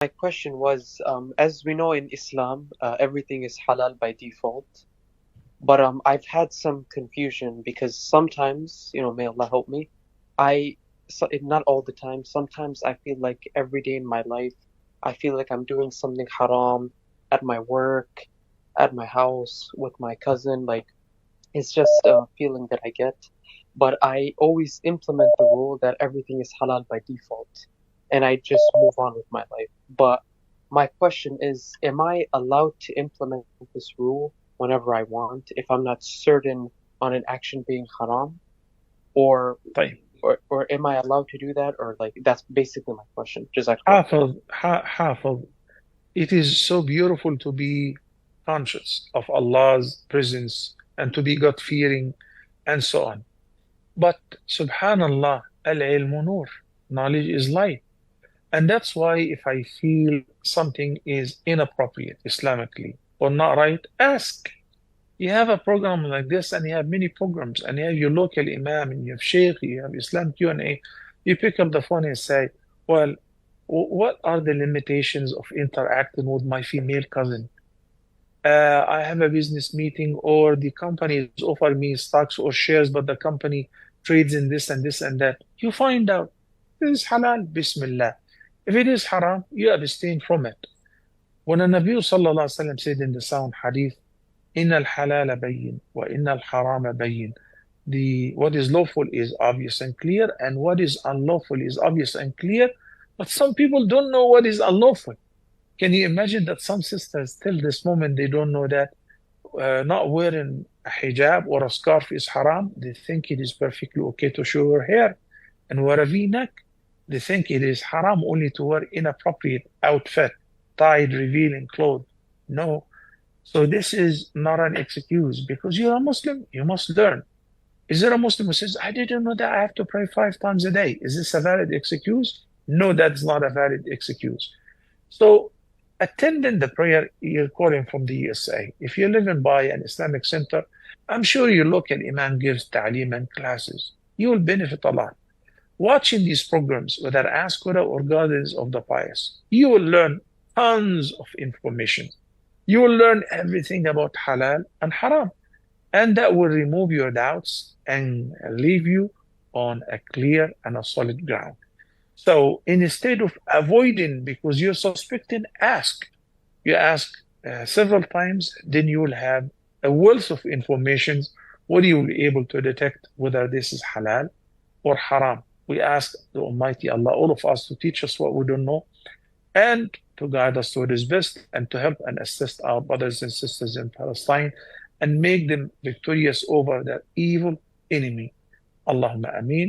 My question was, as we know in Islam, everything is halal by default. But I've had some confusion because sometimes, may Allah help me, not all the time, sometimes I feel like every day in my life, I feel like I'm doing something haram at my work, at my house, with my cousin. Like, it's just a feeling that I get. But I always implement the rule that everything is halal by default, and I just move on with my life. But my question is, am I allowed to implement this rule whenever I want if I'm not certain on an action being haram? Or طيب. or am I allowed to do that? Or like that's basically my question. Jazakallah khair. حافظ, it is so beautiful to be conscious of Allah's presence and to be God-fearing and so on. But subhanallah, al-ilmu nur, knowledge is light. And that's why if I feel something is inappropriate Islamically or not right, ask. You have a program like this, and you have many programs, and you have your local imam, and you have sheikh, you have Islam Q&A. You pick up the phone and say, well, what are the limitations of interacting with my female cousin? I have a business meeting, or the company is offering me stocks or shares, but the company trades in this and this and that. You find out this is halal, bismillah. If it is haram, you abstain from it. When the Nabi sallallahu alaihi wasallam said in the sound hadith, "Inna al-halala bayyin wa inna al-harama bayyin." The what is lawful is obvious and clear, and what is unlawful is obvious and clear. But some people don't know what is unlawful. Can you imagine that some sisters till this moment they don't know that not wearing a hijab or a scarf is haram? They think it is perfectly okay to show her hair and wear a V-neck. They think it is haram only to wear inappropriate outfit, tied, revealing clothes. No. So this is not an excuse because you're a Muslim. You must learn. Is there a Muslim who says, I didn't know that I have to pray 5 times a day? Is this a valid excuse? No, that's not a valid excuse. So attending the prayer, you're calling from the USA. If you're living by an Islamic center, I'm sure your local imam gives ta'lim and classes. You will benefit a lot. Watching these programs, whether Askura or Gardens of the Pious, you will learn tons of information. You will learn everything about halal and haram, and that will remove your doubts and leave you on a clear and a solid ground. So instead of avoiding because you're suspecting, ask. You ask several times, then you will have a wealth of information where you will be able to detect whether this is halal or haram. We ask the Almighty Allah, all of us, to teach us what we don't know and to guide us to what is best and to help and assist our brothers and sisters in Palestine and make them victorious over that evil enemy. Allahumma ameen.